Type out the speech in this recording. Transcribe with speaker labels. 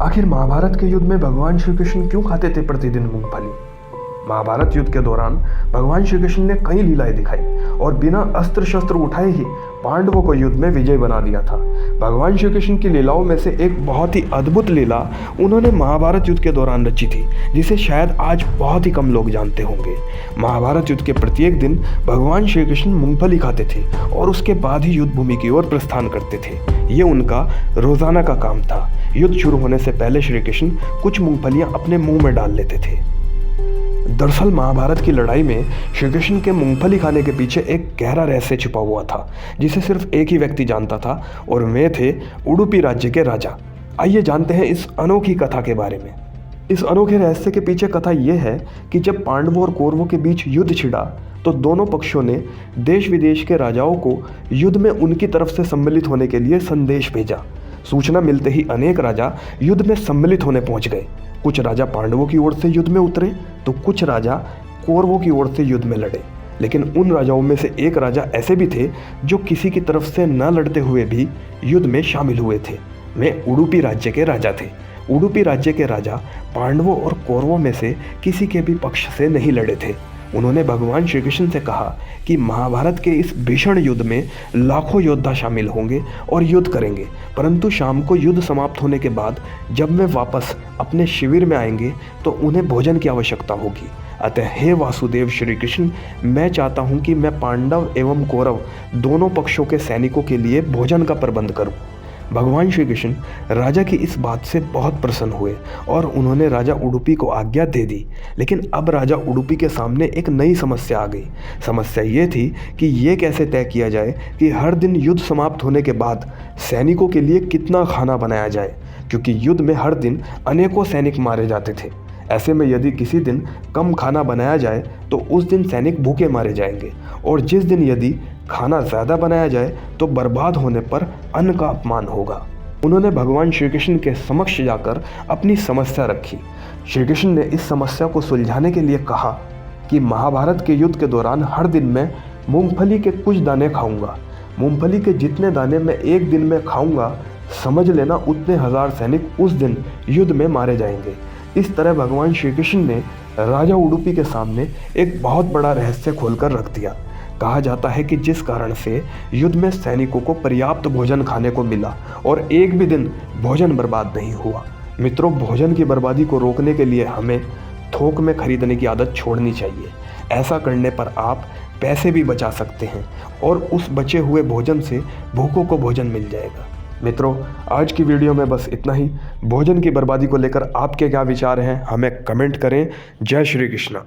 Speaker 1: आखिर महाभारत के युद्ध में भगवान श्री कृष्ण क्यों खाते थे प्रतिदिन मूंगफली? महाभारत युद्ध के दौरान भगवान श्री कृष्ण ने कई लीलाएं दिखाई और बिना अस्त्र शस्त्र उठाए ही पांडवों को युद्ध में विजय बना दिया था। भगवान श्री कृष्ण की लीलाओं में से एक बहुत ही अद्भुत लीला उन्होंने महाभारत युद्ध के दौरान रची थी, जिसे शायद आज बहुत ही कम लोग जानते होंगे। महाभारत युद्ध के प्रत्येक दिन भगवान श्री कृष्ण मूंगफली खाते थे और उसके बाद ही युद्ध भूमि की ओर प्रस्थान करते थे। ये उनका रोजाना का काम था। युद्ध शुरू होने से पहले श्री कृष्ण कुछ मूंगफलियां अपने मुंह में डाल लेते थे। दरअसल महाभारत की लड़ाई में श्री कृष्ण के मूंगफली खाने के पीछे एक गहरा रहस्य छिपा हुआ था, जिसे सिर्फ एक ही व्यक्ति जानता था और वे थे उडुपी राज्य के राजा। आइए जानते हैं इस अनोखी कथा के बारे में। इस अनोखे रहस्य के पीछे कथा यह है कि जब पांडवों और कौरवों के बीच युद्ध छिड़ा तो दोनों पक्षों ने देश विदेश के राजाओं को युद्ध में उनकी तरफ से सम्मिलित होने के लिए संदेश भेजा। सूचना मिलते ही अनेक राजा युद्ध में सम्मिलित होने पहुंच गए। कुछ राजा पांडवों की ओर से युद्ध में उतरे तो कुछ राजा कौरवों की ओर से युद्ध में लड़े। लेकिन उन राजाओं में से एक राजा ऐसे भी थे जो किसी की तरफ से न लड़ते हुए भी युद्ध में शामिल हुए थे। वे उडुपी राज्य के राजा थे। उडुपी राज्य के राजा पांडवों और कौरवों में से किसी के भी पक्ष से नहीं लड़े थे। उन्होंने भगवान श्री कृष्ण से कहा कि महाभारत के इस भीषण युद्ध में लाखों योद्धा शामिल होंगे और युद्ध करेंगे, परंतु शाम को युद्ध समाप्त होने के बाद जब वे वापस अपने शिविर में आएंगे तो उन्हें भोजन की आवश्यकता होगी। अतः हे वासुदेव श्री कृष्ण, मैं चाहता हूँ कि मैं पांडव एवं कौरव दोनों पक्षों के सैनिकों के लिए भोजन का प्रबंध करूँ। भगवान श्री कृष्ण राजा की इस बात से बहुत प्रसन्न हुए और उन्होंने राजा उडुपी को आज्ञा दे दी। लेकिन अब राजा उडुपी के सामने एक नई समस्या आ गई। समस्या ये थी कि ये कैसे तय किया जाए कि हर दिन युद्ध समाप्त होने के बाद सैनिकों के लिए कितना खाना बनाया जाए, क्योंकि युद्ध में हर दिन अनेकों सैनिक मारे जाते थे। ऐसे में यदि किसी दिन कम खाना बनाया जाए तो उस दिन सैनिक भूखे मारे जाएंगे, और जिस दिन यदि खाना ज़्यादा बनाया जाए तो बर्बाद होने पर अन्न का अपमान होगा। उन्होंने भगवान श्री कृष्ण के समक्ष जाकर अपनी समस्या रखी। श्री कृष्ण ने इस समस्या को सुलझाने के लिए कहा कि महाभारत के युद्ध के दौरान हर दिन मैं मूंगफली के कुछ दाने खाऊंगा। मूंगफली के जितने दाने मैं एक दिन में खाऊंगा, समझ लेना उतने हजार सैनिक उस दिन युद्ध में मारे जाएंगे। इस तरह भगवान श्री कृष्ण ने राजा उडुपी के सामने एक बहुत बड़ा रहस्य खोलकर रख दिया। कहा जाता है कि जिस कारण से युद्ध में सैनिकों को पर्याप्त भोजन खाने को मिला और एक भी दिन भोजन बर्बाद नहीं हुआ। मित्रों, भोजन की बर्बादी को रोकने के लिए हमें थोक में खरीदने की आदत छोड़नी चाहिए। ऐसा करने पर आप पैसे भी बचा सकते हैं और उस बचे हुए भोजन से भूखों को भोजन मिल जाएगा। मित्रों, आज की वीडियो में बस इतना ही। भोजन की बर्बादी को लेकर आपके क्या विचार हैं, हमें कमेंट करें। जय श्री कृष्ण।